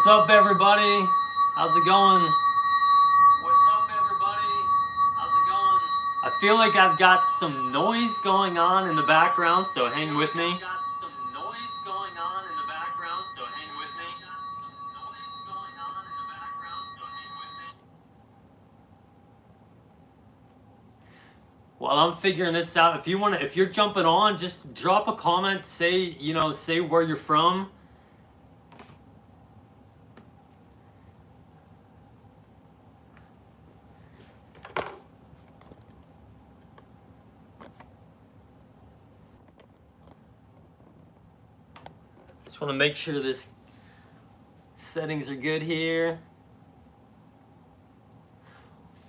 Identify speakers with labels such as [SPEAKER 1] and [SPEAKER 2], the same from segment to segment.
[SPEAKER 1] What's up, everybody? How's it going? What's up, everybody? How's it going? I feel like I've got some noise going on in the background, so hang with me. While I'm figuring this out, if you're jumping on, just drop a comment. Say where you're from. Just want to make sure this settings are good here.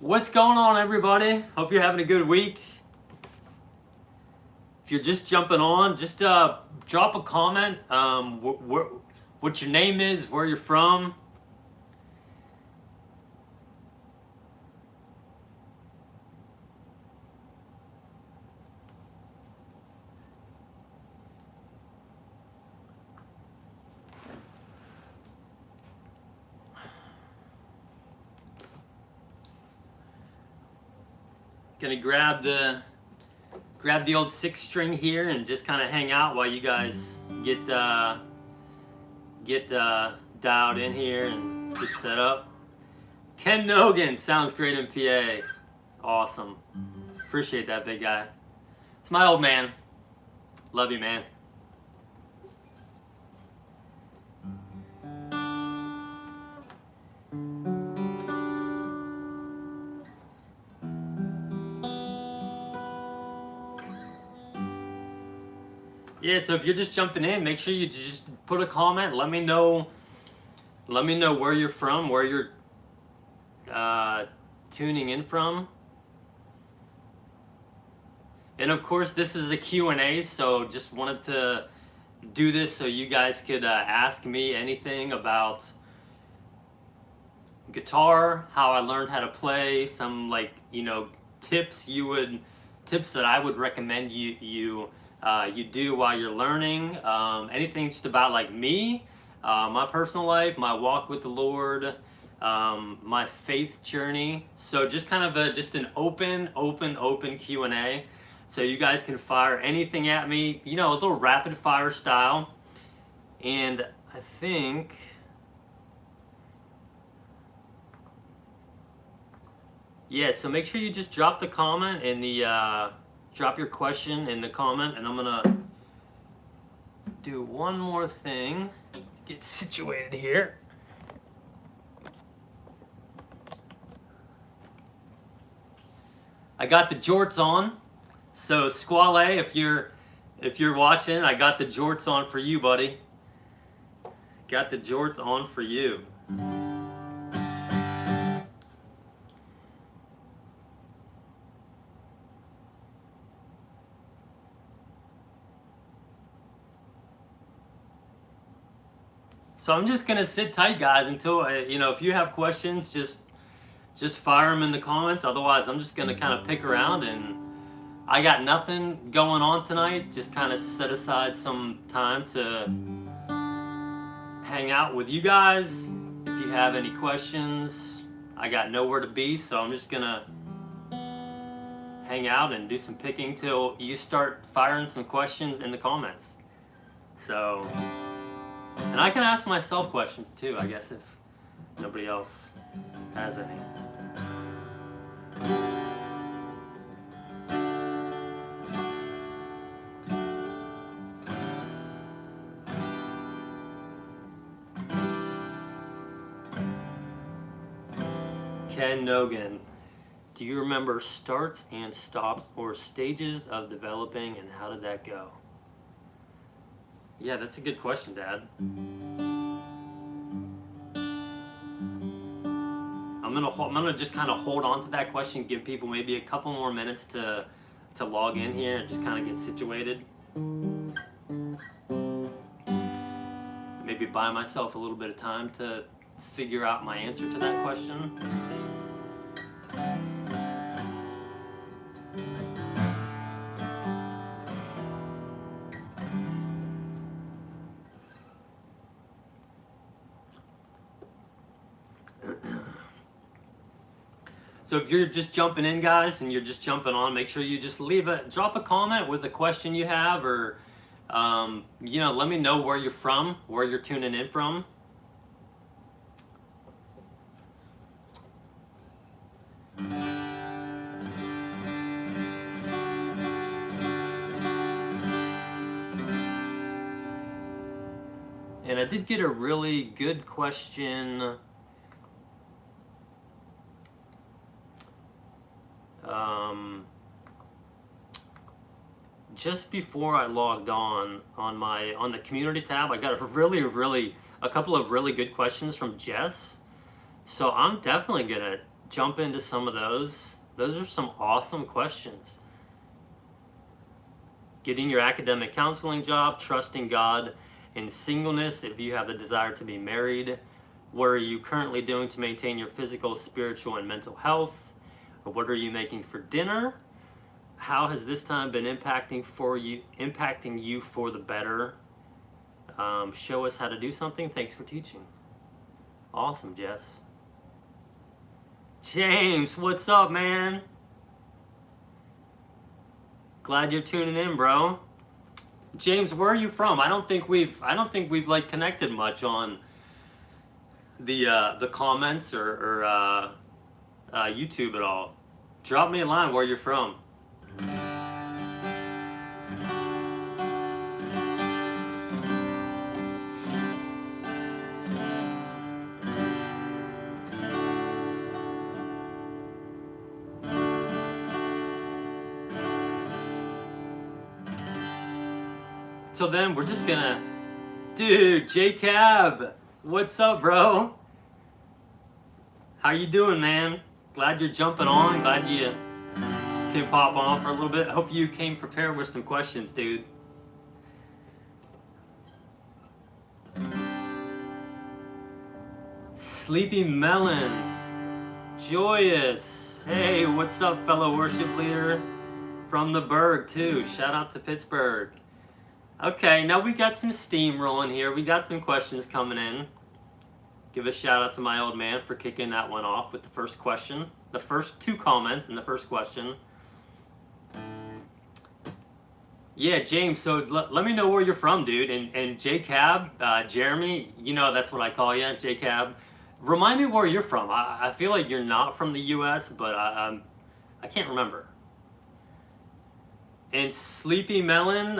[SPEAKER 1] What's going on, everybody? Hope you're having a good week. If you're just jumping on, just drop a comment. What your name is, where you're from. Gonna grab the old 6-string here and just kind of hang out while you guys get dialed in here and get set up. Ken Nogan sounds great in PA. Awesome. Appreciate that, big guy. It's my old man. Love you, man. Yeah, so if you're just jumping in, make sure you just put a comment. Let me know where you're from, where you're tuning in from. And of course, this is a Q&A, so just wanted to do this so you guys could ask me anything about guitar, how I learned how to play, some tips that I would recommend you do while you're learning, anything just about me, my personal life, my walk with the Lord, my faith journey. So just kind of just an open Q&A, so you guys can fire anything at me, a little rapid fire style. And I think so make sure you just drop the comment in the drop your question in the comment, and I'm gonna do one more thing to get situated here. I got the jorts on, so Squale, if you're watching, I got the jorts on for you, buddy. Got the jorts on for you. So I'm just gonna sit tight, guys, until if you have questions, just fire them in the comments. Otherwise, I'm just gonna kind of pick around, and I got nothing going on tonight. Just kind of set aside some time to hang out with you guys. If you have any questions, I got nowhere to be, so I'm just gonna hang out and do some picking till you start firing some questions in the comments. So. And I can ask myself questions too, I guess, if nobody else has any. Ken Nogan, do you remember starts and stops or stages of developing, and how did that go? Yeah, that's a good question, Dad. I'm gonna just kind of hold on to that question, give people maybe a couple more minutes to log in here and just kind of get situated. Maybe buy myself a little bit of time to figure out my answer to that question. So if you're just jumping in, guys, and you're just jumping on, make sure you just drop a comment with a question you have, or let me know where you're from, where you're tuning in from. And I did get a really good question. Just before I logged on the community tab, I got a couple of really good questions from Jess. So I'm definitely gonna jump into some of those. Those are some awesome questions. Getting your academic counseling job, trusting God in singleness if you have the desire to be married. What are you currently doing to maintain your physical, spiritual, and mental health? What are you making for dinner? How has this time been impacting you for the better? Show us how to do something. Thanks for teaching. Awesome, Jess. James, what's up, man? Glad you're tuning in, bro. James, where are you from? I don't think we've like connected much on the comments or YouTube at all. Drop me a line where you're from. So then we're just gonna, dude, J-Cab, what's up, bro? How you doing, man? Glad you're jumping on. Glad you can pop on for a little bit. I hope you came prepared with some questions, dude. Sleepy Melon, Joyous. Hey, what's up, fellow worship leader from the Berg too? Shout out to Pittsburgh. Okay, now we got some steam rolling here. We got some questions coming in. Give a shout out to my old man for kicking that one off with the first question. The first two comments and the first question. Yeah, James, so let me know where you're from, dude. And J-Cab, Jeremy, that's what I call you, J-Cab. Remind me where you're from. I feel like you're not from the U.S., but I can't remember. And Sleepy Melon,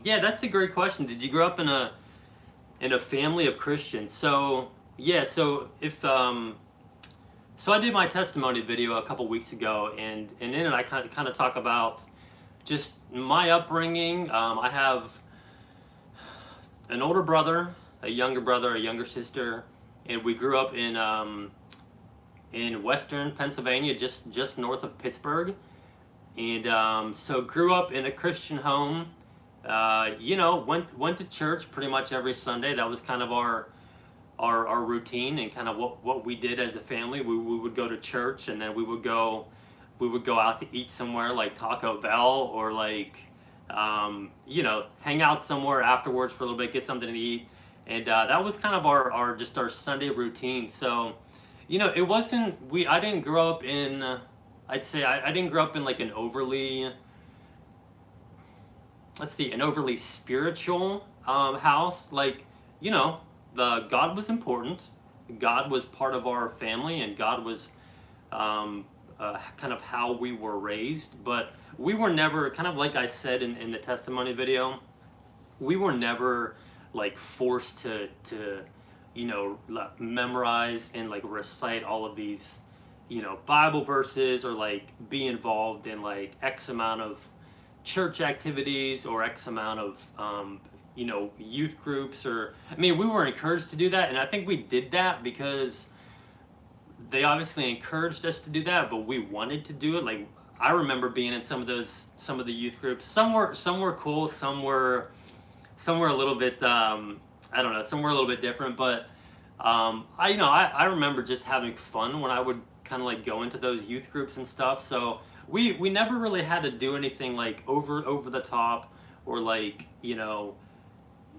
[SPEAKER 1] yeah, that's a great question. Did you grow up in a family of Christians? So yeah, so so I did my testimony video a couple weeks ago, and in it I kind of talk about just my upbringing. I have an older brother, a younger sister, and we grew up in western Pennsylvania, just north of Pittsburgh. And so grew up in a Christian home. Went to church pretty much every Sunday. That was kind of our routine, and kind of what we did as a family. We would go to church, and then we would go out to eat somewhere like Taco Bell, or like hang out somewhere afterwards for a little bit, get something to eat. And that was kind of our Sunday routine. So it wasn't, I didn't grow up in, I'd say I didn't grow up in like an overly spiritual house. Like, God was important. God was part of our family, and God was kind of how we were raised. But we were never, kind of like I said in the testimony video, we were never like forced to memorize and like recite all of these Bible verses, or like be involved in like X amount of church activities, or X amount of youth groups. Or we were encouraged to do that, and I think we did that because they obviously encouraged us to do that, but we wanted to do it. Like, I remember being in some of the youth groups. Some were cool, some were a little bit some were a little bit different, but I remember just having fun when I would kind of like go into those youth groups and stuff. So we never really had to do anything like over the top, or like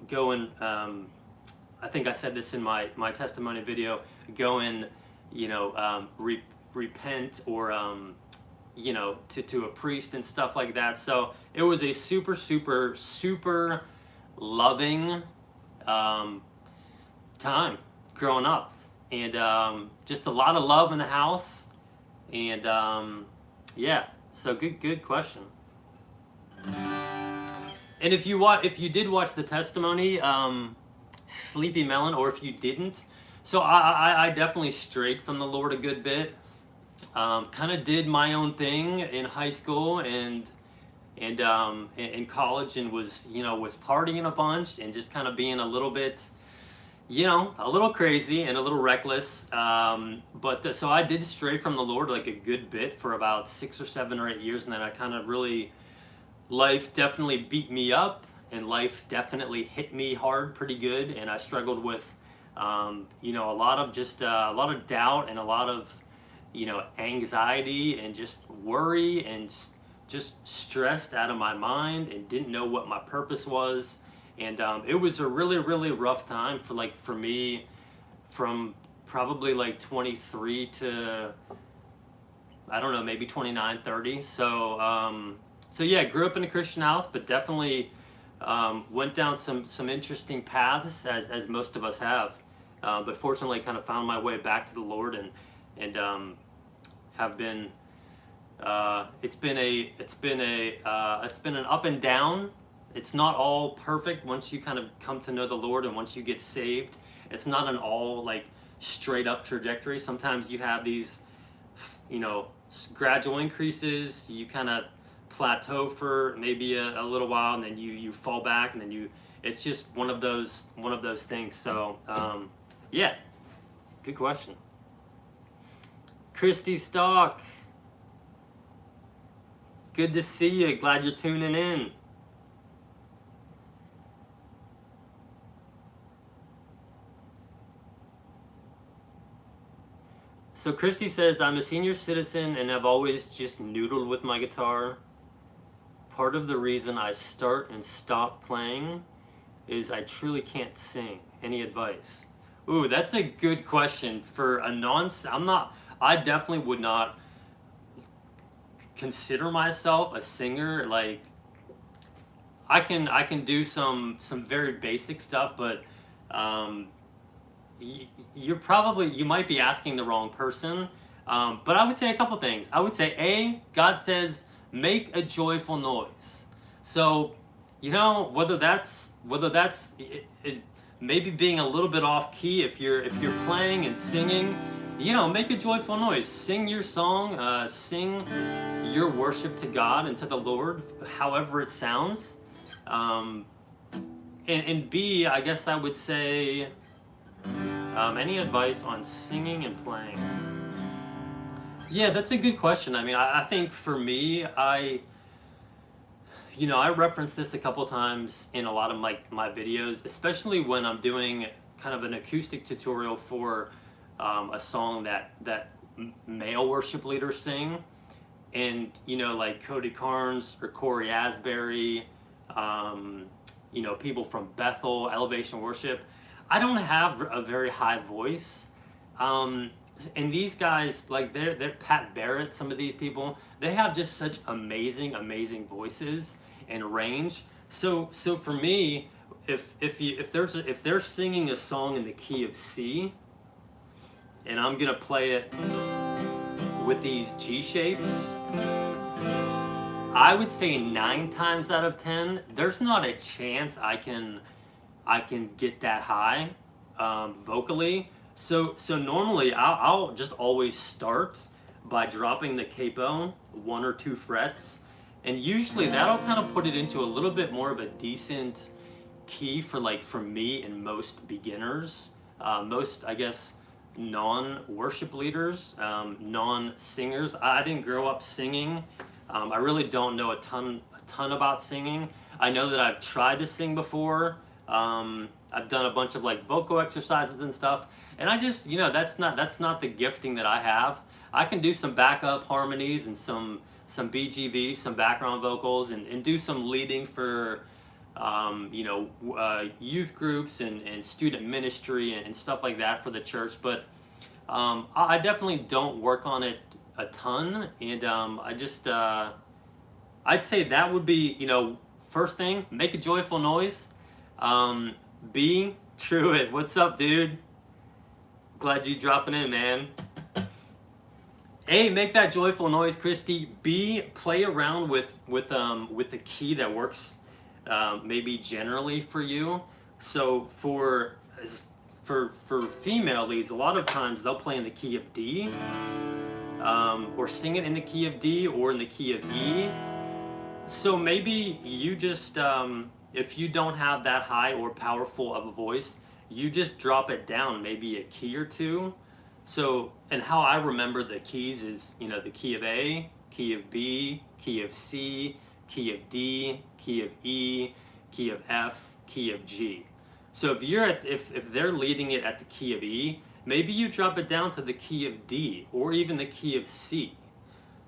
[SPEAKER 1] go and I think I said this in my testimony video, go and repent or to a priest and stuff like that. So it was a super super super loving time growing up, and just a lot of love in the house, and yeah. So good question. And if you did watch the testimony, Sleepy Melon, or if you didn't, so I definitely strayed from the Lord a good bit. Kind of did my own thing in high school and in college, and was partying a bunch and just kind of being a little bit, a little crazy and a little reckless. But so I did stray from the Lord like a good bit for about 6 or 7 or 8 years, and then I kind of really, life definitely beat me up, and life definitely hit me hard pretty good, and I struggled with a lot of doubt and a lot of anxiety and just worry and just stressed out of my mind, and didn't know what my purpose was. And it was a really really rough time for me, from probably like 23 to, I don't know, maybe 29, 30. So yeah, grew up in a Christian house, but definitely went down some interesting paths, as most of us have. But fortunately, kind of found my way back to the Lord, and have been. It's been an up and down. It's not all perfect once you kind of come to know the Lord, and once you get saved. It's not an all like straight up trajectory. Sometimes you have these, gradual increases. You kind of plateau for maybe a little while, and then you fall back, and then it's just one of those things. So yeah, good question. Christy Stock, good to see you. Glad you're tuning in. So Christy says, I'm a senior citizen and have always just noodled with my guitar. Part of the reason I start and stop playing is I truly can't sing. Any advice? Ooh, that's a good question for a I definitely would not consider myself a singer. Like, I can do some very basic stuff, but you might be asking the wrong person. But I would say a couple things. I would say, God says, make a joyful noise. So, whether that's maybe being a little bit off key, if you're playing and singing, make a joyful noise. Sing your song, sing your worship to God and to the Lord, however it sounds. And B, I guess I would say, any advice on singing and playing? Yeah, that's a good question. I mean, I think for me, I reference this a couple times in a lot of my videos, especially when I'm doing kind of an acoustic tutorial for a song that male worship leaders sing. And, like Cody Carnes or Corey Asbury, people from Bethel, Elevation Worship. I don't have a very high voice. And these guys, like they're Pat Barrett, some of these people, they have just such amazing voices and range. So for me, if they're singing a song in the key of C, and I'm gonna play it with these G shapes, I would say 9 times out of 10, there's not a chance I can get that high vocally. So normally I'll just always start by dropping the capo 1 or 2 frets, and usually that'll kind of put it into a little bit more of a decent key for me and most beginners, most, I guess, non-worship leaders, non-singers. I didn't grow up singing. I really don't know a ton about singing. I know that I've tried to sing before. I've done a bunch of vocal exercises and stuff, and I just, that's not the gifting that I have. I can do some backup harmonies and some BGV, some background vocals, and do some leading for youth groups and student ministry and stuff like that for the church. But I definitely don't work on it a ton, and I'd say that would be, first thing, make a joyful noise. Um, B, Truett, what's up, dude? Glad you dropping in, man. A, make that joyful noise, Christy. B, play around with the key that works, maybe generally for you. So for female leads, a lot of times they'll play in the key of D, or sing it in the key of D or in the key of E. So maybe you just, if you don't have that high or powerful of a voice, you just drop it down maybe a key or two. So, and how I remember the keys is, the key of A, key of B, key of C, key of D, key of E, key of F, key of G. So if they're leading it at the key of E, maybe you drop it down to the key of D or even the key of C.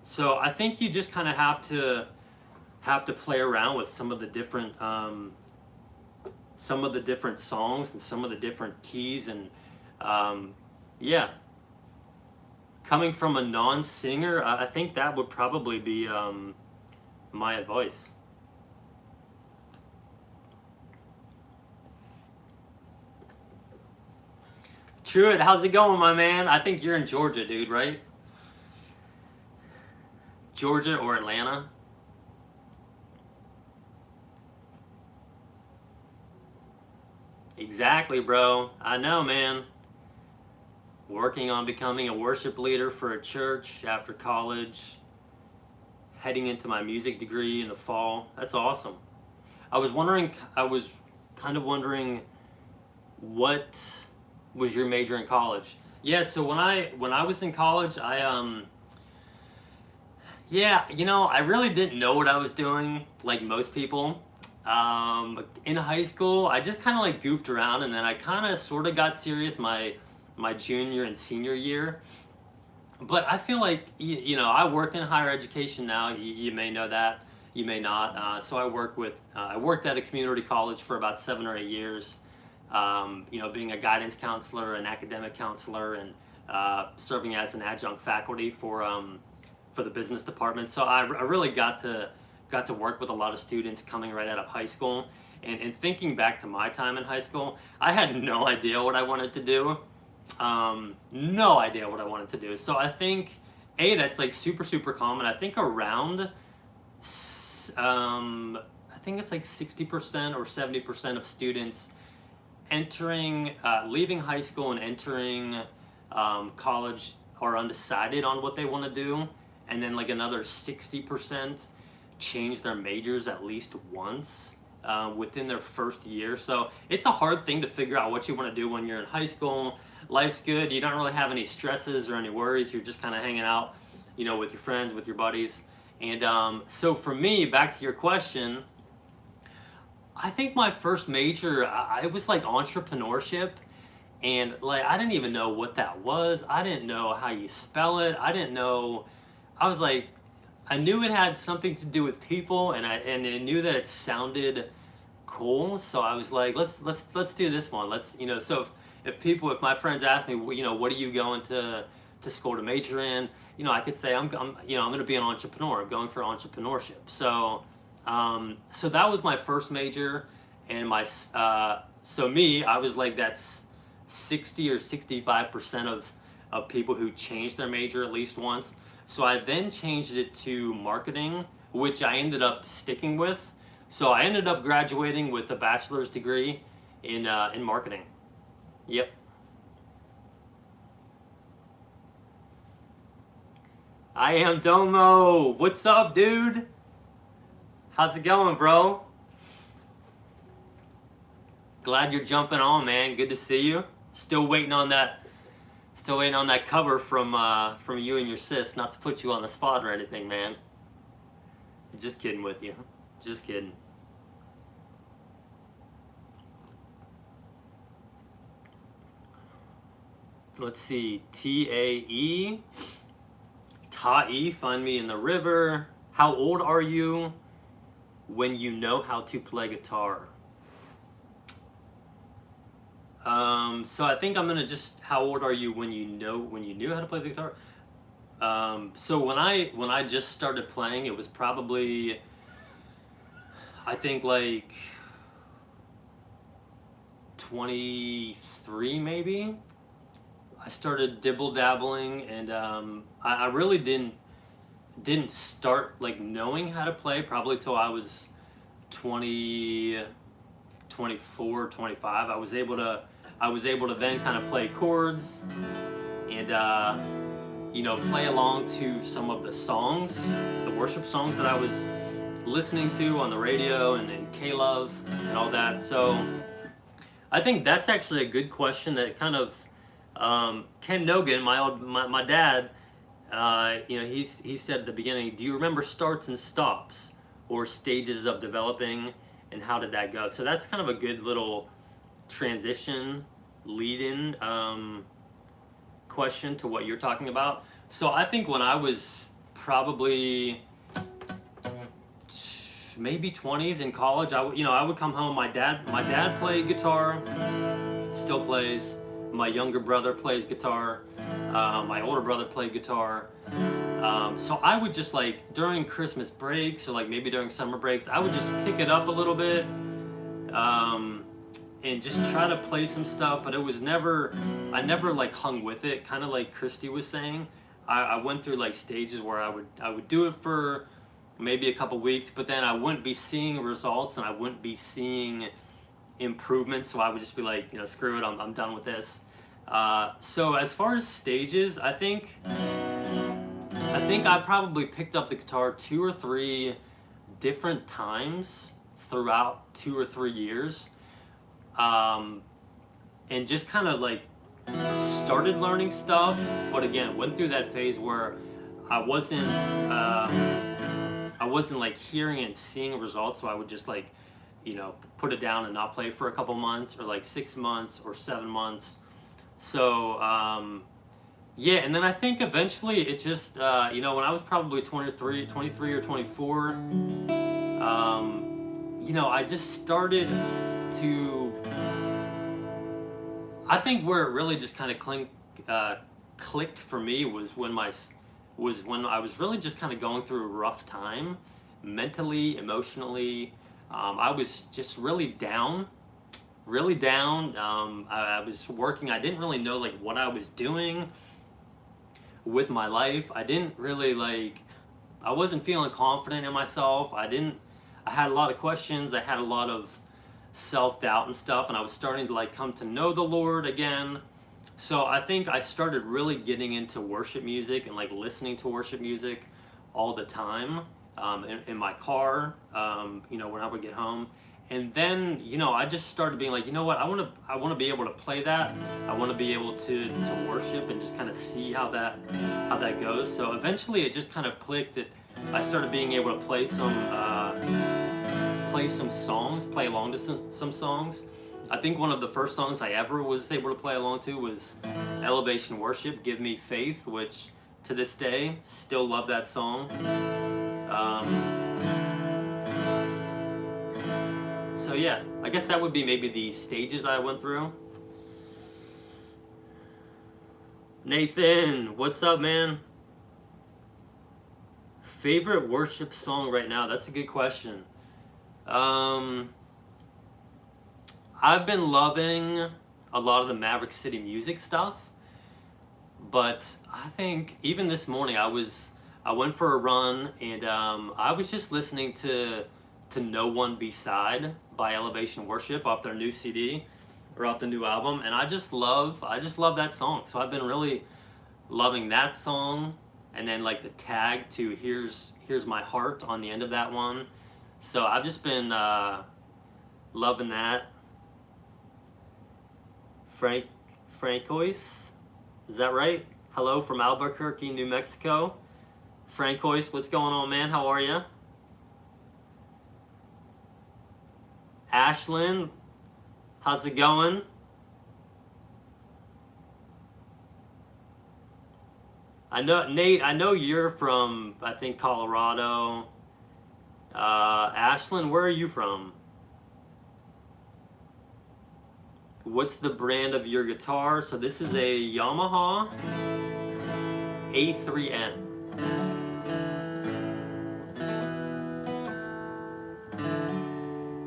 [SPEAKER 1] So I think you just kind of have to play around with some of the different songs and some of the different keys, and yeah. Coming from a non-singer, I think that would probably be my advice. Truett, how's it going, my man? I think you're in Georgia, dude, right? Georgia or Atlanta? Exactly, bro. I know, man. Working on becoming a worship leader for a church after college, heading into my music degree in the fall. That's awesome. I was kind of wondering, what was your major in college? Yeah, so when I was in college, yeah, I really didn't know what I was doing, like most people. In high school, I just kind of like goofed around, and then I kind of sort of got serious my junior and senior year. But I feel like I work in higher education now. You may know that, you may not. So I worked at a community college for about 7 or 8 years. Being a guidance counselor, an academic counselor, and serving as an adjunct faculty for the business department. So I really got to work with a lot of students coming right out of high school. And thinking back to my time in high school, I had no idea what I wanted to do. No idea what I wanted to do. So I think, that's like super, super common. I think around, I think it's like 60% or 70% of students leaving high school and entering college are undecided on what they want to do. And then like another 60% change their majors at least once within their first year. So it's a hard thing to figure out what you want to do when you're in high school. Life's good. You don't really have any stresses or any worries. You're just kind of hanging out, with your friends, with your buddies. And so for me, back to your question, I think my first major, I was like entrepreneurship. And like, I didn't even know what that was. I didn't know how you spell it. I didn't know. I was like, I knew it had something to do with people, and I knew that it sounded cool. So I was like, let's do this one. So if my friends ask me, what are you going to school to major in? I could say I'm going to be an entrepreneur. I'm going for entrepreneurship. So so that was my first major, and I was like that 60 or 65% of people who changed their major at least once. So I then changed it to marketing, which I ended up sticking with. So I ended up graduating with a bachelor's degree in marketing. Yep. I am Domo. What's up, dude? How's it going, bro? Glad you're jumping on, man. Good to see you. Still waiting on that cover from you and your sis. Not to put you on the spot or anything, man. Just kidding with you. Just kidding. Let's see. T-A-E. Ta-E. Find me in the river. How old are you when you know how to play guitar? So I think I'm gonna just. How old are you when you knew how to play the guitar? So when I just started playing, it was probably, I think, like 23 maybe. I started dibble dabbling, and I really didn't start like knowing how to play probably till I was 20, 24, 25. I was able to then kind of play chords and play along to some of the songs, the worship songs that I was listening to on the radio and K-Love and all that. So I think that's actually a good question that kind of Ken Nogan, my dad, he said at the beginning, do you remember starts and stops or stages of developing, and how did that go? So that's kind of a good little transition lead-in question to what you're talking about. So I think when I was probably maybe 20s in college, I would come home. My dad played guitar, still plays. My younger brother plays guitar. My older brother played guitar. So I would just, like, during Christmas breaks or like maybe during summer breaks, I would just pick it up a little bit and just try to play some stuff. But I never like hung with it. Kind of like Christy was saying, I went through like stages where I would do it for maybe a couple weeks, but then I wouldn't be seeing results and I wouldn't be seeing improvements. So I would just be like, screw it, I'm done with this. So as far as stages, I think I probably picked up the guitar 2 or 3 different times throughout 2 or 3 years, and just kind of like started learning stuff, but again went through that phase where I wasn't like hearing and seeing results, so I would just like put it down and not play for a couple months or like 6 months or 7 months. So yeah, and then I think eventually it just when I was probably 23 or 24, I just started to, I think where it really just kind of clicked for me was when I was really just kind of going through a rough time, mentally, emotionally. I was just really down. I was working. I didn't really know like what I was doing with my life. I didn't really I wasn't feeling confident in myself. I had a lot of questions. I had a lot of self-doubt and stuff, and I was starting to like come to know the Lord again. So I think I started really getting into worship music and like listening to worship music all the time, in my car, when I would get home. And then, I just started being like, you know what, I want to be able to play that. I want to be able to worship and just kind of see how that goes. So eventually it just kind of clicked that I started being able to play some songs, play along to some songs. I think one of the first songs I ever was able to play along to was Elevation Worship, Give Me Faith, which to this day, still love that song. So yeah, I guess that would be maybe the stages I went through. Nathan, what's up, man? Favorite worship song right now? That's a good question. I've been loving a lot of the Maverick City Music stuff, but I think even this morning I went for a run, and I was just listening to No One Beside by Elevation Worship off their new CD or off the new album, and I just love that song. So I've been really loving that song, and then like the tag to Here's My Heart on the end of that one. So I've just been loving that. Francois, is that right? Hello from Albuquerque, New Mexico. Francois, what's going on, man? How are you? Ashlyn, how's it going? I know, Nate, I know you're from, I think, Colorado. Ashlyn, where are you from? What's the brand of your guitar? So this is a Yamaha A3M.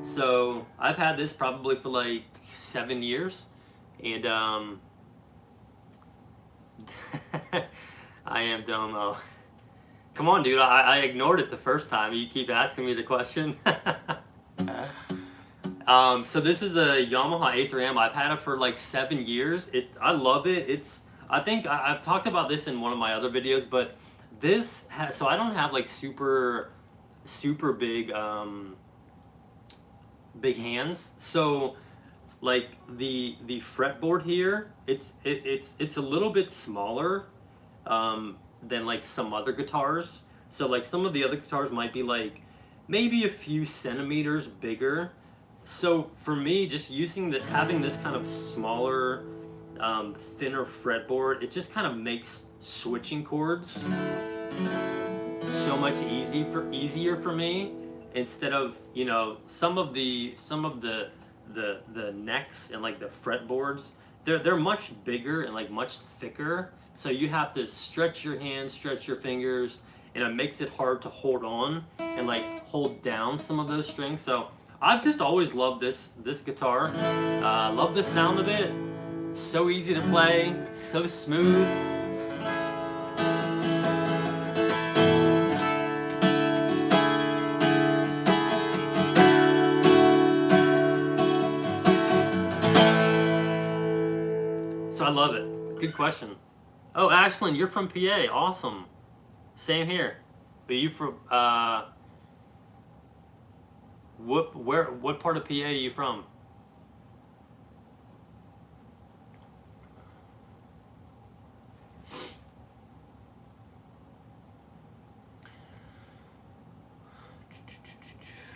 [SPEAKER 1] So I've had this probably for like 7 years, and I am Domo. Come on, dude. I ignored it the first time. You keep asking me the question. So this is a Yamaha A3M. I've had it for like 7 years. I love it. I think I've talked about this in one of my other videos, but this has, so I don't have like super big big hands. So like the fretboard here, it's a little bit smaller than like some other guitars. So like some of the other guitars might be like maybe a few centimeters bigger. So for me, just having this kind of smaller, thinner fretboard, it just kind of makes switching chords so much easier for me. Instead of, you know, some of the necks and like the fretboards, they're much bigger and like much thicker. So you have to stretch your hands, stretch your fingers, and it makes it hard to hold on and like hold down some of those strings. So I've just always loved this guitar. Love the sound of it. So easy to play, so smooth. So I love it. Good question. Oh, Ashlyn, you're from PA. Awesome. Same here. Are you from what part of PA are you from?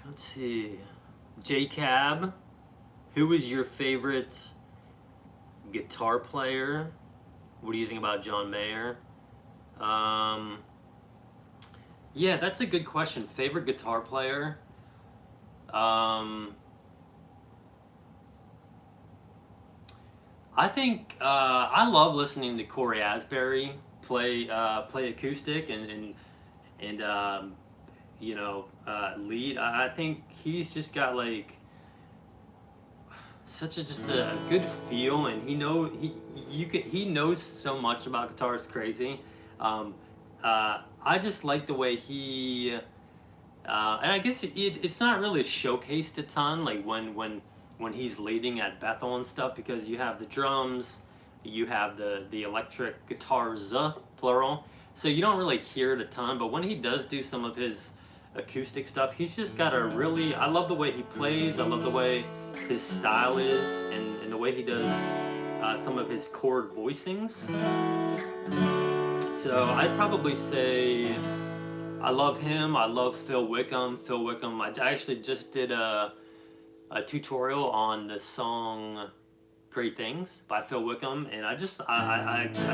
[SPEAKER 1] Let's see. J Cab, who is your favorite guitar player? What do you think about John Mayer? Yeah, that's a good question. Favorite guitar player? I think I love listening to Corey Asbury play acoustic and you know, lead. I think he's just got like such just a good feel, and he knows so much about guitar. It's crazy. I just like the way he and I guess it's not really showcased a ton, like when he's leading at Bethel and stuff, because you have the drums, you have the electric guitars, plural, so you don't really hear it a ton. But when he does do some of his acoustic stuff, he's just got I love the way he plays. I love the way his style is, and the way he does some of his chord voicings. So I'd probably say I love him. I love Phil Wickham. I actually just did a tutorial on the song "Great Things" by Phil Wickham, and I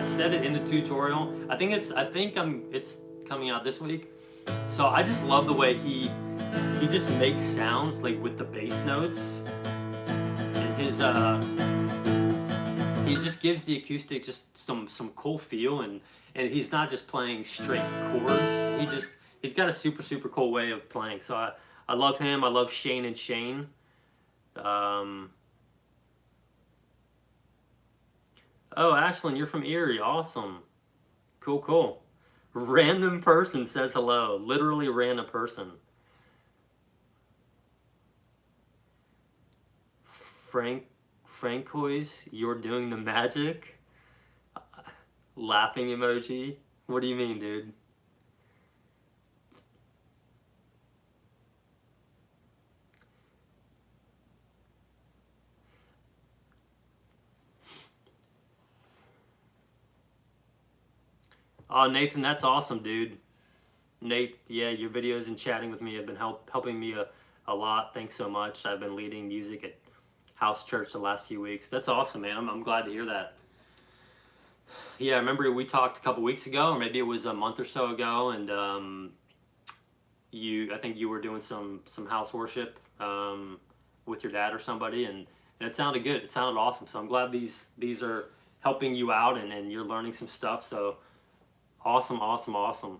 [SPEAKER 1] said it in the tutorial. I think it's coming out this week. So I just love the way he just makes sounds like with the bass notes, and he just gives the acoustic just some cool feel, and he's not just playing straight chords. He's got a super cool way of playing. So I love him. I love Shane and Shane. Oh, Ashlyn, you're from Erie. Awesome. Cool. Random person says hello. Literally random person. Francois, you're doing the magic? Laughing emoji? What do you mean, dude? Oh, Nathan, that's awesome, dude. Nate, yeah, your videos and chatting with me have been helping me a lot. Thanks so much. I've been leading music at house church the last few weeks. That's awesome, man. I'm glad to hear that. Yeah, I remember we talked a couple weeks ago, or maybe it was a month or so ago, and I think you were doing some house worship with your dad or somebody, and and it sounded good. It sounded awesome. So I'm glad these are helping you out, and you're learning some stuff. So awesome, awesome, awesome.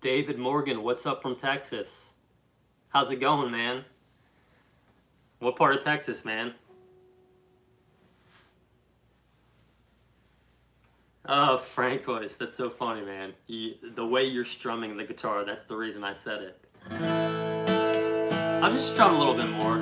[SPEAKER 1] David Morgan, what's up from Texas? How's it going, man? What part of Texas, man? Oh, Francois, that's so funny, man. The way you're strumming the guitar, that's the reason I said it. I'll just strum a little bit more.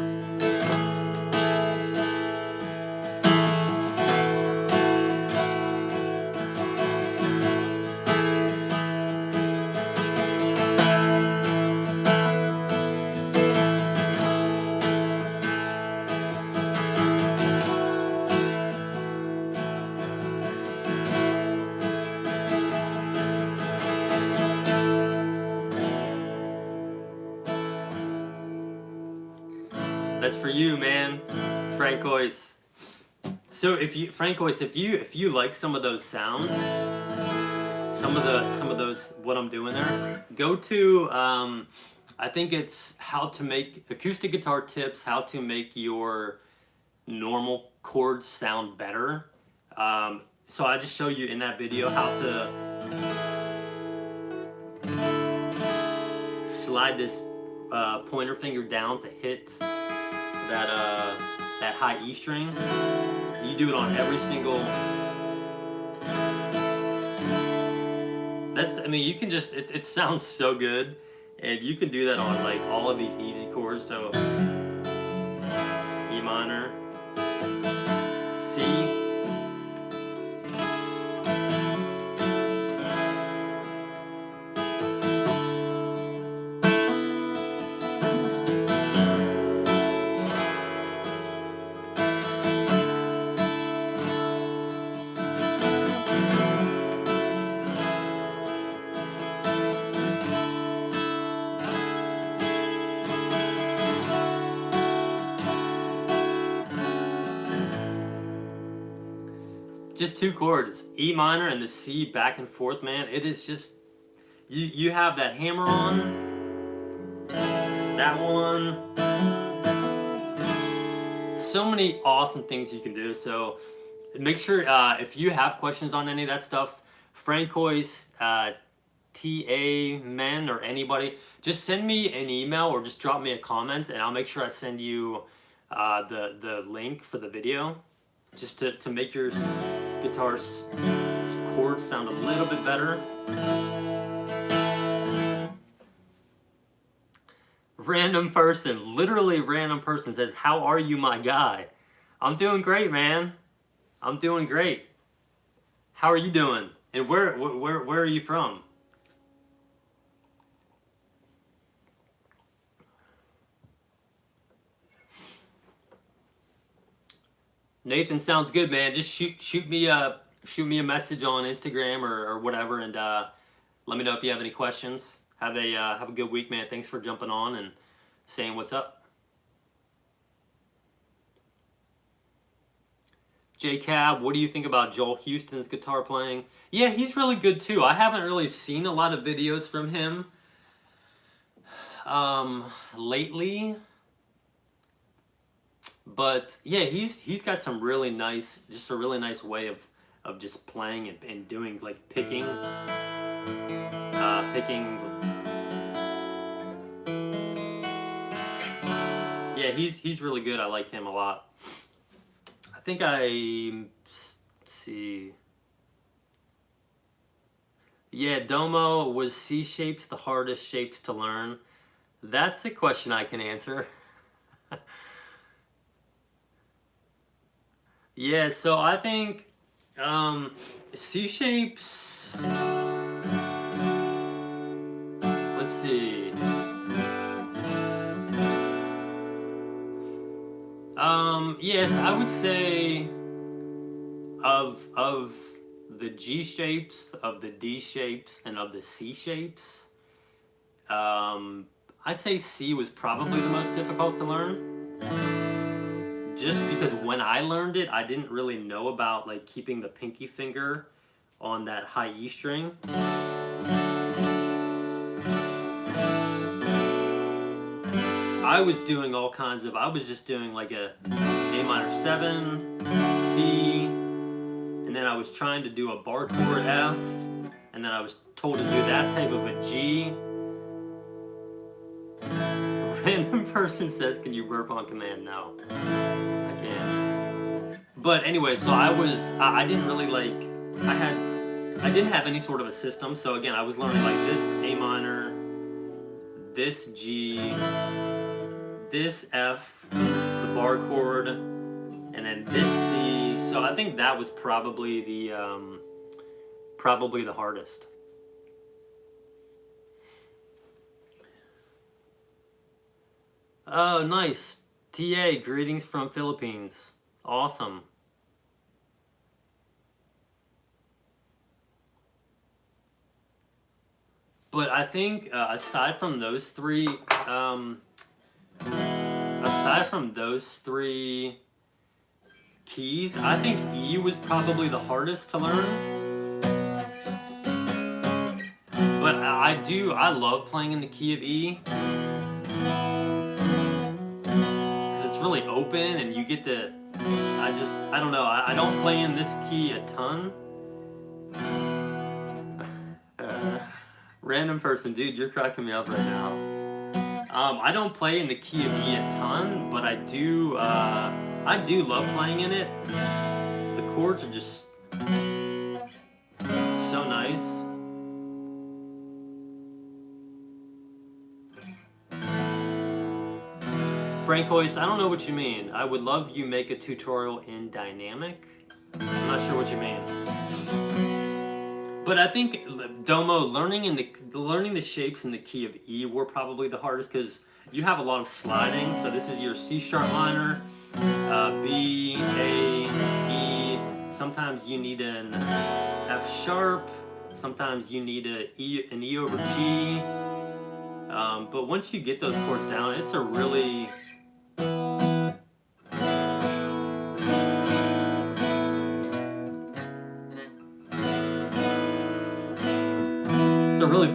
[SPEAKER 1] That's for you, man, Francois. So Francois, if you like some of those sounds, some of those what I'm doing there, go to I think it's how to make acoustic guitar tips, how to make your normal chords sound better. So I just show you in that video how to slide this pointer finger down to hit that high E string. You do it on every single. I mean, you can just, it sounds so good, and you can do that on like all of these easy chords. So E minor, C. Just two chords, E minor and the C back and forth, man. It is just, you have that hammer on, that one. So many awesome things you can do. So make sure if you have questions on any of that stuff, Francois, TA Men, or anybody, just send me an email or just drop me a comment, and I'll make sure I send you the link for the video, just to make your guitar's chords sound a little bit better. Random person, literally random person says, "How are you, my guy?" I'm doing great, man. I'm doing great. How are you doing? And where are you from? Nathan, sounds good, man. Just shoot me a message on Instagram or whatever, and let me know if you have any questions. Have a good week, man. Thanks for jumping on and saying what's up. J Cab, what do you think about Joel Houston's guitar playing? Yeah, he's really good too. I haven't really seen a lot of videos from him lately. But yeah, he's got some really nice, just a really nice way of just playing and doing, like picking. Yeah, he's really good. I like him a lot. I think let's see. Yeah, Domo, was C shapes the hardest shapes to learn? That's a question I can answer. Yeah, so I think C shapes. Let's see. Yes, I would say of the G shapes, of the D shapes, and of the C shapes, I'd say C was probably the most difficult to learn. Just because when I learned it, I didn't really know about like keeping the pinky finger on that high E string. I was doing all kinds of, I was just doing like a A minor 7, C, and then I was trying to do a bar chord F, and then I was told to do that type of a G. A random person says, can you burp on command? No, I can't. But anyway, so I didn't really like, I didn't have any sort of a system. So again, I was learning like this A minor, this G, this F, the bar chord, and then this C. So I think that was probably the hardest. Oh, nice. TA, greetings from Philippines. Awesome. But I think aside from those three keys, I think E was probably the hardest to learn. But I love playing in the key of E. Because it's really open and you get to, I don't know, I don't play in this key a ton. Random person, dude, you're cracking me up right now. I don't play in the key of E a ton, but I do love playing in it. The chords are just so nice. Frank Hoist, I don't know what you mean. I would love you make a tutorial in dynamic. I'm not sure what you mean. But I think Domo, learning the shapes in the key of E were probably the hardest because you have a lot of sliding. So this is your C sharp minor, B, A, E. Sometimes you need an F sharp. Sometimes you need an E over G. But once you get those chords down, it's a really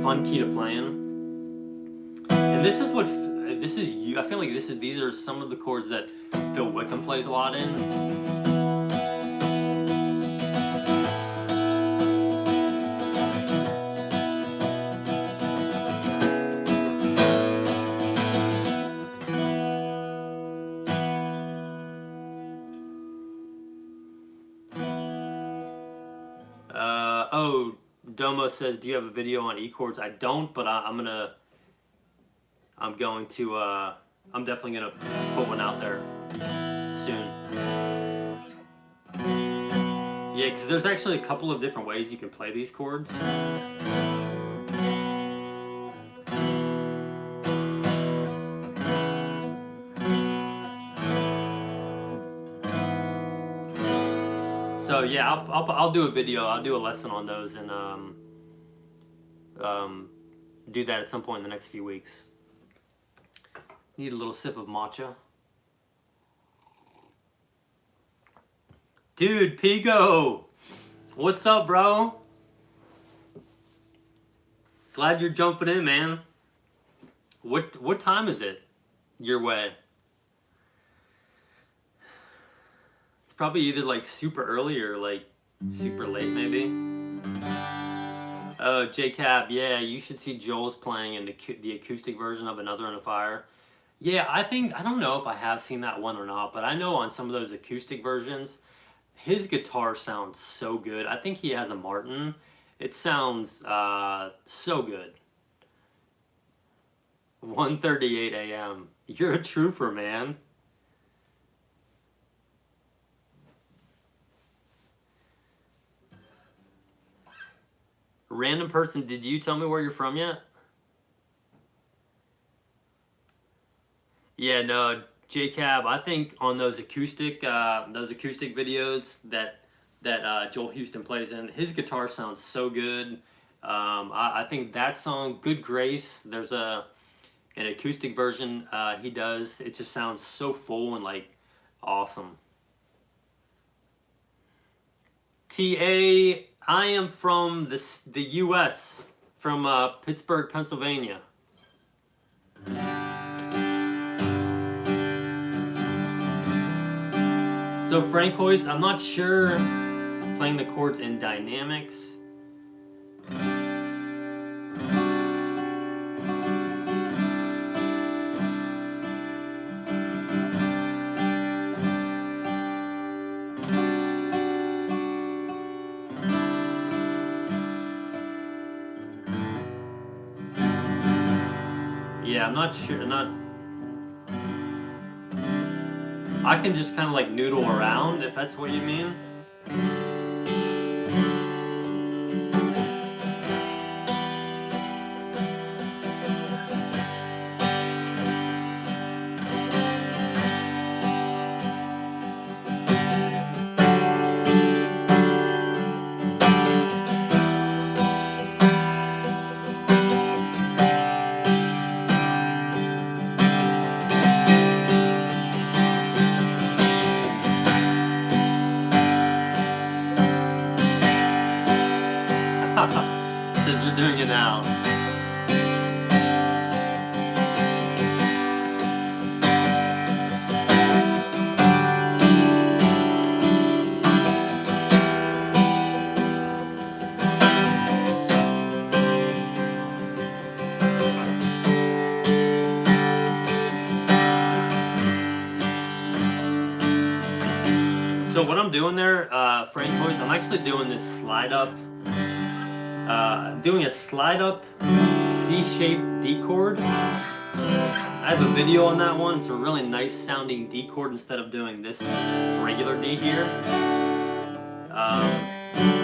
[SPEAKER 1] fun key to play in. And this is I feel like these are some of the chords that Phil Wickham plays a lot in. Domo says, do you have a video on E chords? I don't, but I'm definitely gonna put one out there soon. Yeah, because there's actually a couple of different ways you can play these chords. So yeah, I'll do a video. I'll do a lesson on those and do that at some point in the next few weeks. Need a little sip of matcha. Dude, Pico, what's up, bro? Glad you're jumping in, man. What time is it your way? Probably either like super early or like super late, maybe. Oh, J-Cab, yeah, you should see Joel's playing in the acoustic version of Another in a Fire. Yeah, I don't know if I have seen that one or not, but I know on some of those acoustic versions, his guitar sounds so good. I think he has a Martin. It sounds so good. 1:38 a.m. You're a trooper, man. Random person, did you tell me where you're from yet? Yeah, no, J-Cab, I think on those acoustic videos that Joel Houston plays in, his guitar sounds so good. I think that song, Good Grace, there's an acoustic version he does. It just sounds so full and like awesome. TA, I am from the U.S., from Pittsburgh, Pennsylvania. So Francois, I'm not sure playing the chords in dynamics. Yeah, I'm not sure. I can just kind of like noodle around, if that's what you mean. Says you're doing it now. So what I'm doing there, Francois, I'm actually doing this slide up. Doing a slide up C-shaped D chord. I have a video on that one. It's a really nice sounding D chord instead of doing this regular D here.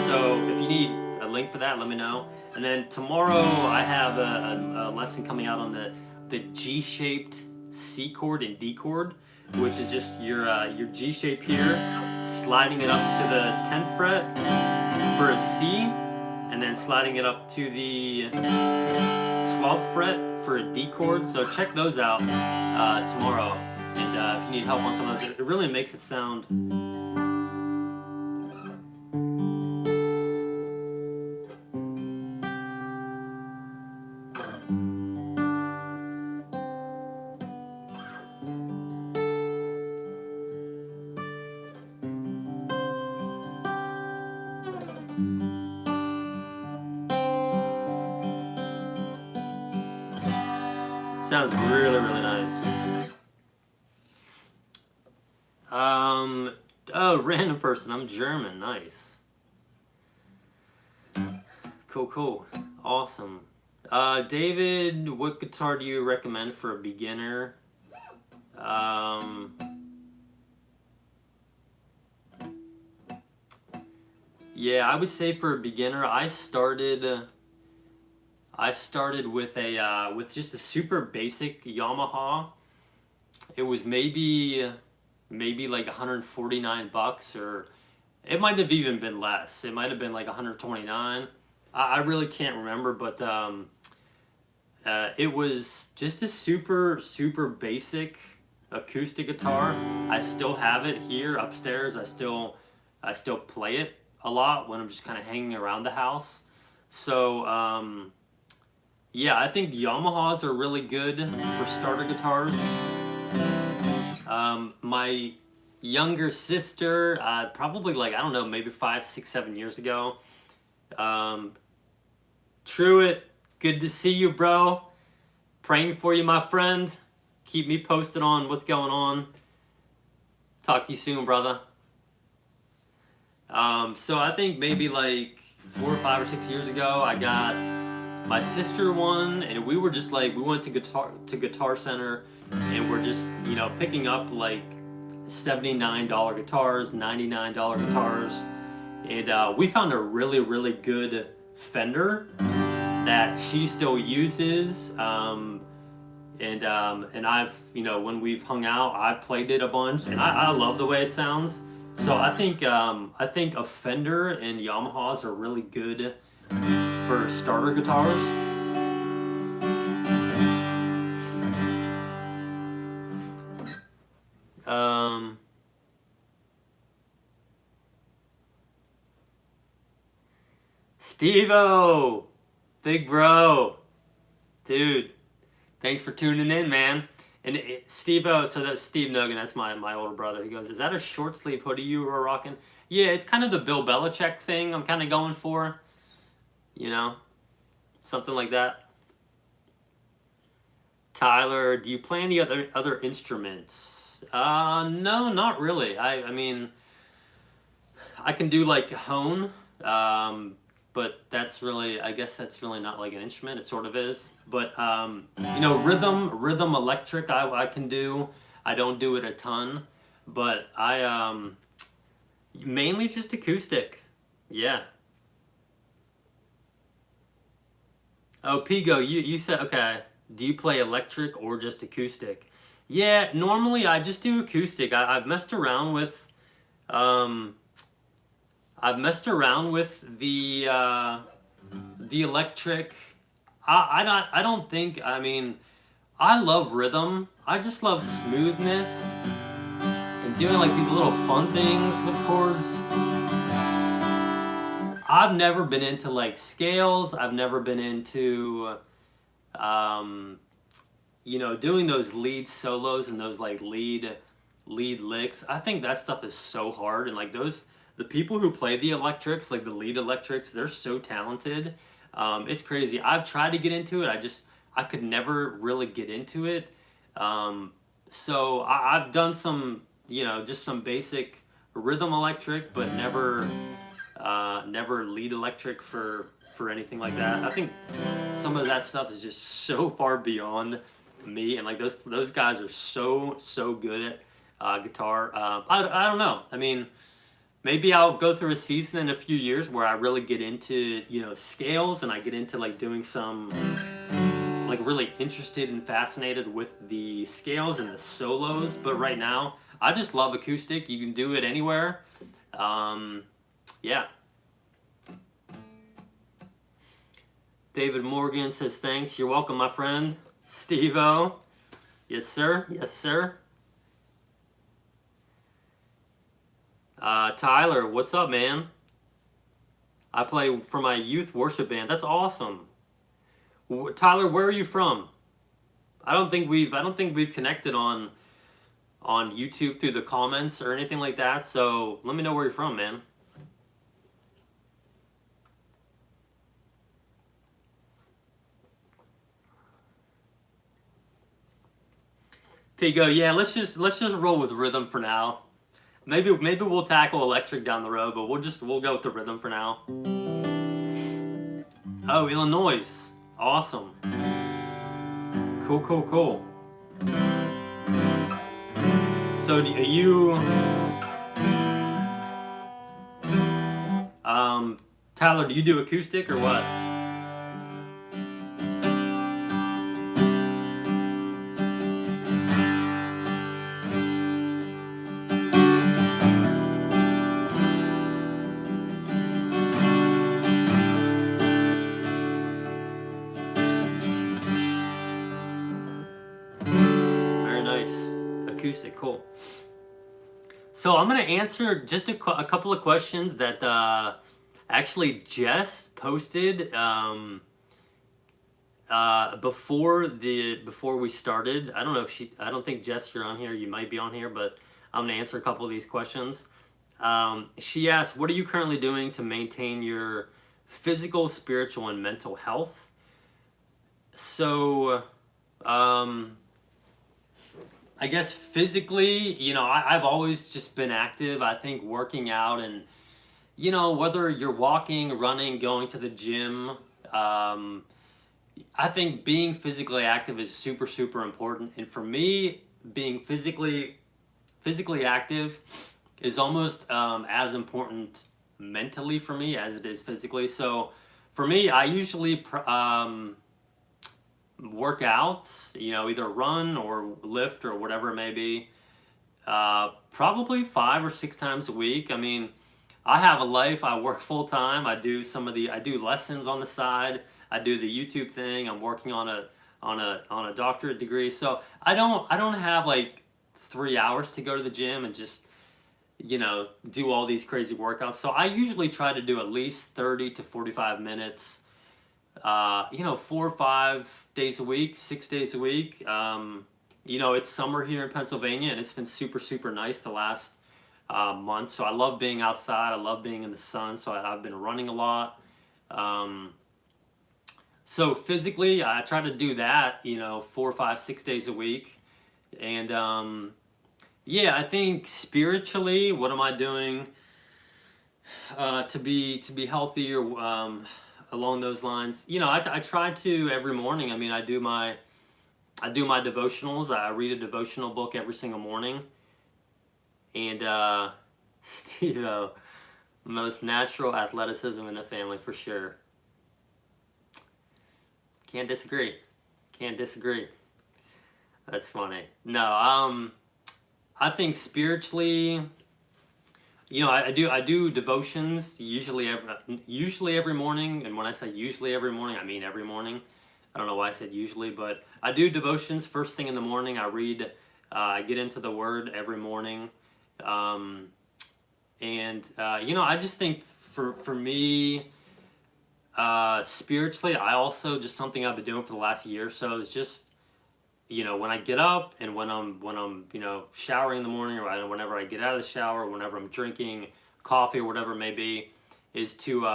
[SPEAKER 1] So if you need a link for that, let me know. And then tomorrow I have a lesson coming out on the G-shaped C chord and D chord, which is just your G shape here, sliding it up to the 10th fret for a C, and then sliding it up to the 12th fret for a D chord. So check those out tomorrow. And if you need help on some of those, it really makes it sound. Sounds really, really nice. Oh, random person. I'm German. Nice. Cool. Awesome. David, what guitar do you recommend for a beginner? Yeah, I would say for a beginner, I started with with just a super basic Yamaha. It was maybe like 149 bucks, or it might have even been less. It might have been like 129. I really can't remember, but it was just a super basic acoustic guitar. I still have it here upstairs. I still play it a lot when I'm just kind of hanging around the house. So yeah, I think Yamahas are really good for starter guitars. My younger sister, probably like, I don't know, maybe 5, 6, 7 years ago. Truett, good to see you, bro. Praying for you, my friend. Keep me posted on what's going on. Talk to you soon, brother. So I think maybe like 4, 5, or 6 years ago, I got my sister one, and we were just like, we went to Guitar Center, and we're just, you know, picking up like $79 guitars, $99 guitars, and we found a really good Fender that she still uses, and I've, you know, when we've hung out, I've played it a bunch, and I love the way it sounds. So I think a Fender and Yamahas are really good for starter guitars. Steve-O, big bro, dude, thanks for tuning in, man. And Steve-O, so that's Steve Nogan, that's my older brother. He goes, "Is that a short sleeve hoodie you were rocking?" Yeah, it's kind of the Bill Belichick thing I'm kind of going for, you know, something like that. Tyler, do you play any other instruments? No, not really. I mean, I can do like hone, but that's really, I guess that's really not like an instrument. It sort of is, but you know, rhythm electric, I can do. I don't do it a ton, but I mainly just acoustic. Yeah. Oh, Pigo, you said okay. Do you play electric or just acoustic? Yeah, normally I just do acoustic. I've messed around with um, the electric. I don't think, I mean, I love rhythm. I just love smoothness and doing like these little fun things with chords. I've never been into like scales. I've never been into um, you know, doing those lead solos and those like lead licks. I think that stuff is so hard, and like those the people who play the electrics, like the lead electrics, they're so talented. It's crazy. I've tried to get into it. I could never really get into it. So I've done some, you know, just some basic rhythm electric, but never lead electric for anything like that. I think some of that stuff is just so far beyond me, and like those guys are so good at guitar. I don't know. I mean, maybe I'll go through a season in a few years where I really get into, you know, scales, and I get into like doing some like really interested and fascinated with the scales and the solos. But right now, I just love acoustic. You can do it anywhere. Yeah. David Morgan says thanks. You're welcome, my friend. Steve-O. Yes, sir. Yes, sir. Tyler, what's up, man? I play for my youth worship band. That's awesome. Tyler, where are you from? I don't think we've connected on YouTube through the comments or anything like that. So let me know where you're from, man. Pigo, yeah, let's just roll with rhythm for now. Maybe we'll tackle electric down the road, but we'll go with the rhythm for now. Oh, Illinois, awesome. Cool. So are you, Tyler? Do you do acoustic or what? Acoustic, cool. So I'm gonna answer just a couple of questions that actually Jess posted before we started. I don't know if I don't think Jess, you're on here. You might be on here, but I'm gonna answer a couple of these questions. She asked, "What are you currently doing to maintain your physical, spiritual, and mental health?" So. I guess physically, you know, I've always just been active. I think working out and, you know, whether you're walking, running, going to the gym, I think being physically active is super important. And for me, being physically active is almost as important mentally for me as it is physically. So for me, I usually work out, you know, either run or lift or whatever it may be, probably 5 or 6 times a week. I mean, I have a life. I work full time. I do lessons on the side. I do the YouTube thing. I'm working on a doctorate degree. So I don't have like 3 hours to go to the gym and just, you know, do all these crazy workouts. So I usually try to do at least 30 to 45 minutes, you know, 4 or 5 days a week, 6 days a week. it's summer here in Pennsylvania, and it's been super nice the last month. So I love being outside. I love being in the sun. So I've been running a lot. Um, so physically, I try to do that, 4, 5, 6 days a week. And yeah, I think spiritually, what am I doing to be healthier along those lines? I try to every morning. I mean, I do my devotionals. I read a devotional book every single morning. And Steve, most natural athleticism in the family for sure. Can't disagree. Can't disagree. That's funny. No, I think spiritually, I do devotions usually every morning, and when I say usually every morning, I mean every morning. I don't know why I said usually, but I do devotions first thing in the morning. I get into the Word every morning, um, and I just think for me, spiritually, I also just something I've been doing for the last year or so is just when I get up and when I'm showering in the morning, or whenever I get out of the shower, whenever I'm drinking coffee or whatever it may be, is to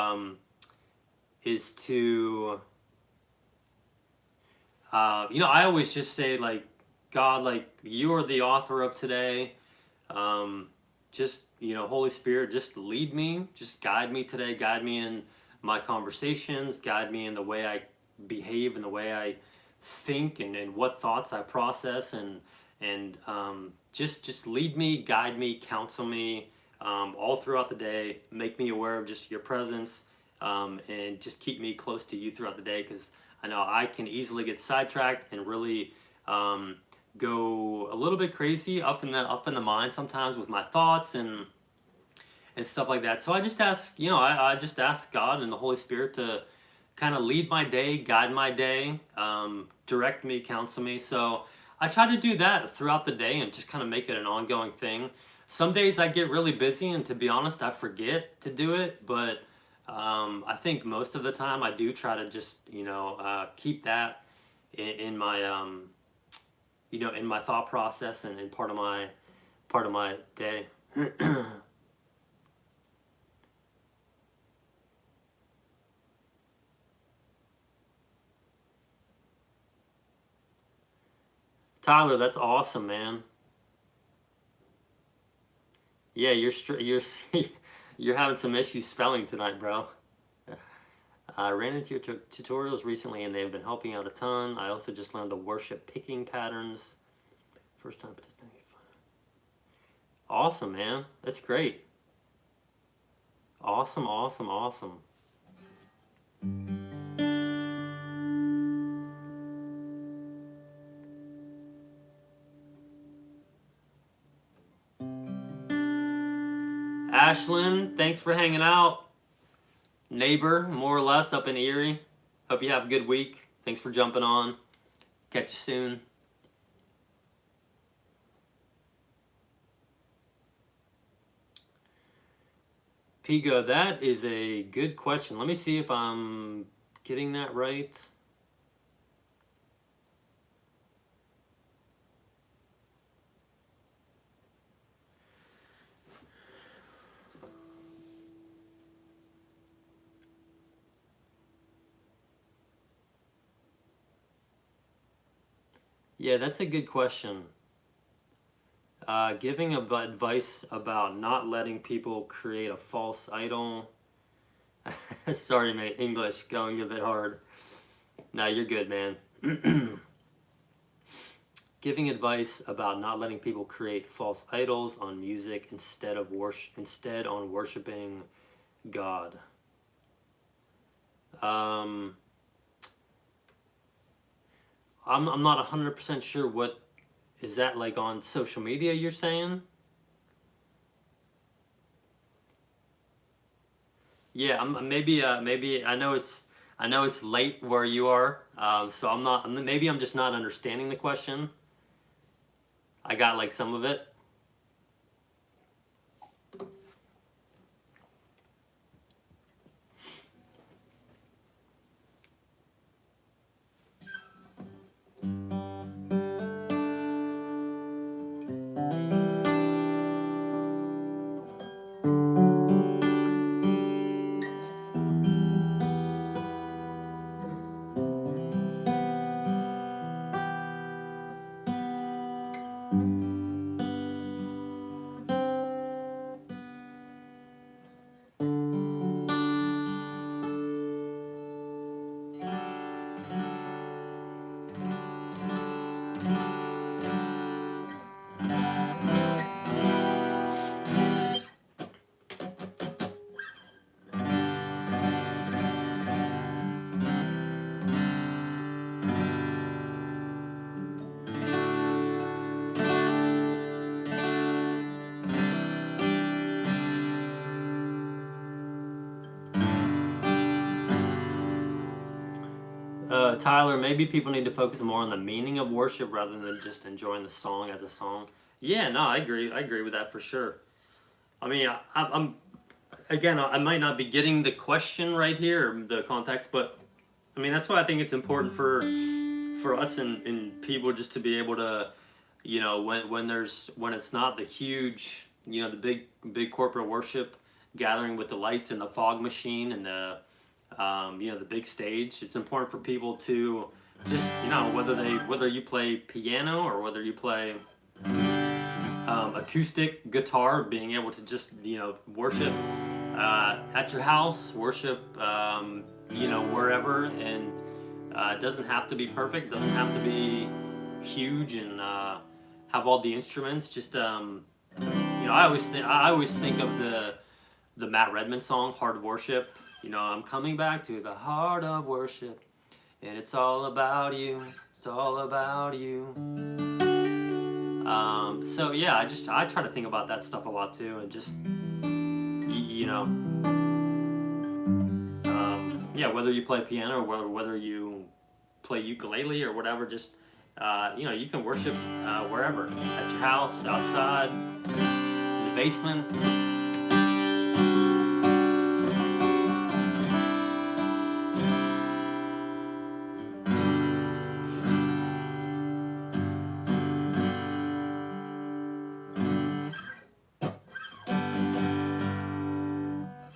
[SPEAKER 1] I always just say, like, God, like, you are the author of today. Just Holy Spirit, just lead me, just guide me today, guide me in my conversations, guide me in the way I behave and the way I think, and what thoughts I process, and just lead me, guide me, counsel me, all throughout the day. Make me aware of just your presence, and just keep me close to you throughout the day, because I know I can easily get sidetracked and really go a little bit crazy up in the mind sometimes with my thoughts and stuff like that. So I just ask, I just ask God and the Holy Spirit to kind of lead my day, guide my day, direct me, counsel me. So I try to do that throughout the day and just kind of make it an ongoing thing. Some days I get really busy, and to be honest, I forget to do it. But I think most of the time I do try to just keep that in my in my thought process, and in part of my day. Tyler, that's awesome, man. Yeah, you're having some issues spelling tonight, bro. I ran into your tutorials recently, and they've been helping out a ton. I also just learned the worship picking patterns. First time participating. Awesome, man. That's great. Awesome, awesome, awesome. Ashlyn, thanks for hanging out. Neighbor, more or less, up in Erie. Hope you have a good week. Thanks for jumping on. Catch you soon. Pigo, that is a good question. Let me see if I'm getting that right. Yeah, that's a good question. Giving advice about not letting people create a false idol. Sorry, mate. English going a bit hard. No, you're good, man. Giving advice about not letting people create false idols on music instead on worshiping God. I'm not 100% sure what is that, like, on social media you're saying? Yeah, maybe I know it's late where you are, so maybe I'm just not understanding the question. I got, like, some of it. Tyler, maybe people need to focus more on the meaning of worship rather than just enjoying the song as a song. Yeah, no, I agree. I agree with that for sure. I mean, I'm again, I might not be getting the question right here, the context, but I mean that's why I think it's important for us and people just to be able to, when it's not the huge, the big corporate worship gathering with the lights and the fog machine and the big stage. It's important for people to just, whether you play piano or whether you play acoustic guitar, being able to just worship at your house, worship wherever, and it doesn't have to be perfect, doesn't have to be huge and have all the instruments. Just I always think of the Matt Redman song "Heart of Worship." I'm coming back to the heart of worship, and it's all about you. It's all about you. So yeah, I try to think about that stuff a lot too, and just yeah, whether you play piano or whether you play ukulele or whatever, just you can worship wherever, at your house, outside, in the basement.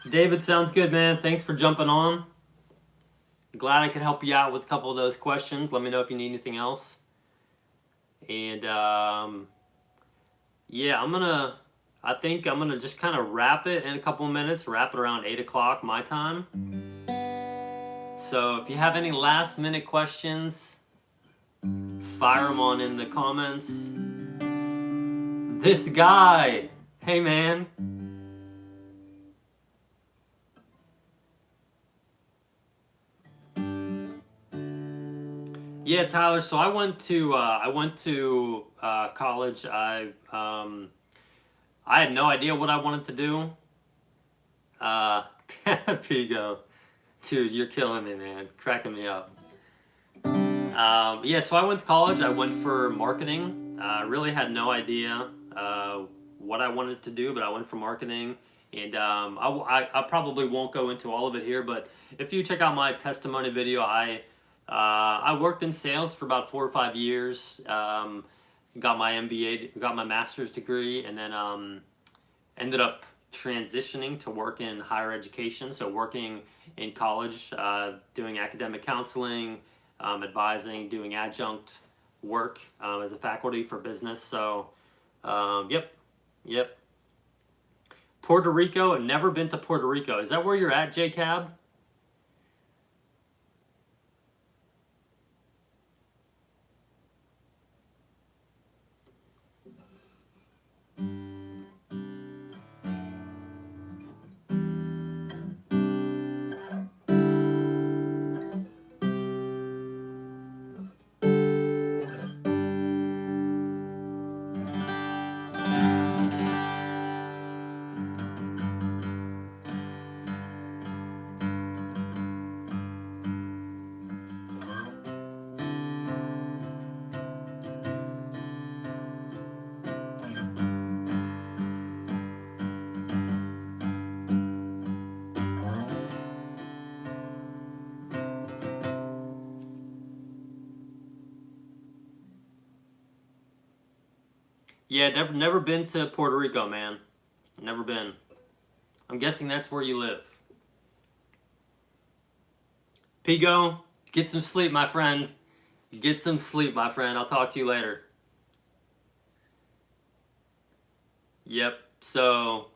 [SPEAKER 1] David, sounds good, man. Thanks for jumping on. Glad I could help you out with a couple of those questions. Let me know if you need anything else. And yeah, I think I'm gonna just kind of wrap it in a couple of minutes. Wrap it around 8 o'clock my time. So if you have any last minute questions, fire them on in the comments. This guy, hey man. Yeah, Tyler. So I went to college. I had no idea what I wanted to do. Pigo, dude, you're killing me, man. Cracking me up. Yeah, so I went to college. I went for marketing. I really had no idea what I wanted to do, but I went for marketing. And I probably won't go into all of it here, but if you check out my testimony video, I worked in sales for about 4 or 5 years. Got my MBA, got my master's degree, and then ended up transitioning to work in higher education. So working in college, doing academic counseling, advising, doing adjunct work as a faculty for business. So, yep. Puerto Rico. I've never been to Puerto Rico. Is that where you're at, JCab? Yeah, never been to Puerto Rico, man. Never been. I'm guessing that's where you live. Pigo, get some sleep, my friend. Get some sleep, my friend. I'll talk to you later. Yep. So,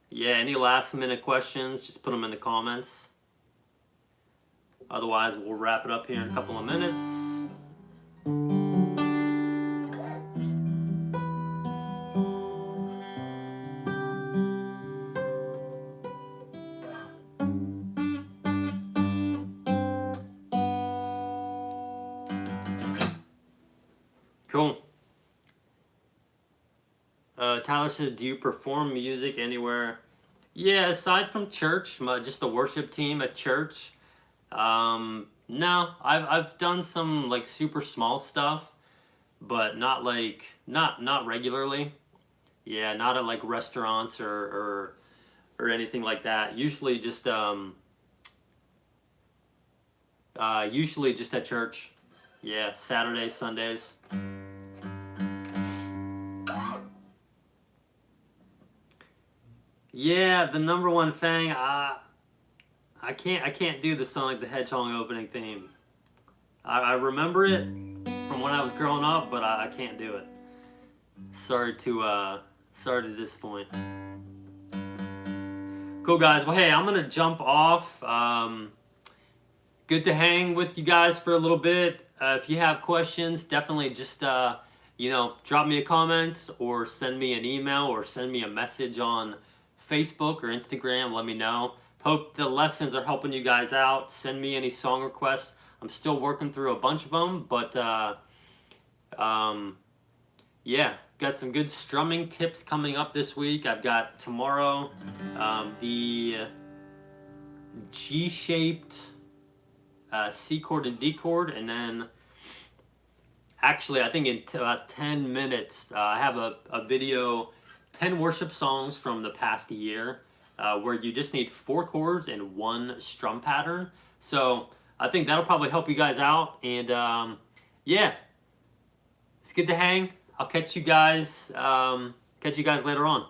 [SPEAKER 1] yeah, any last minute questions, just put them in the comments. Otherwise, we'll wrap it up here in a couple of minutes. Cool. Tyler says, do you perform music anywhere? Yeah, aside from church, just the worship team at church. No, I've done some like super small stuff, but not like not regularly. Yeah, not at like restaurants or anything like that. Usually just at church. Yeah, Saturdays, Sundays. Yeah, the number one thing. I can't do the Sonic the Hedgehog opening theme. I remember it from when I was growing up, but I can't do it. Sorry to disappoint. Cool guys. Well, hey, I'm gonna jump off. Good to hang with you guys for a little bit. If you have questions, definitely just drop me a comment or send me an email or send me a message on Facebook or Instagram. Let me know. Hope the lessons are helping you guys out. Send me any song requests. I'm still working through a bunch of them, but yeah, got some good strumming tips coming up this week. I've got tomorrow the G-shaped C chord and D chord, and then actually I think in about 10 minutes I have a video, 10 worship songs from the past year where you just need 4 chords and 1 strum pattern. So I think that'll probably help you guys out, and yeah, it's good to hang. I'll catch you guys later on.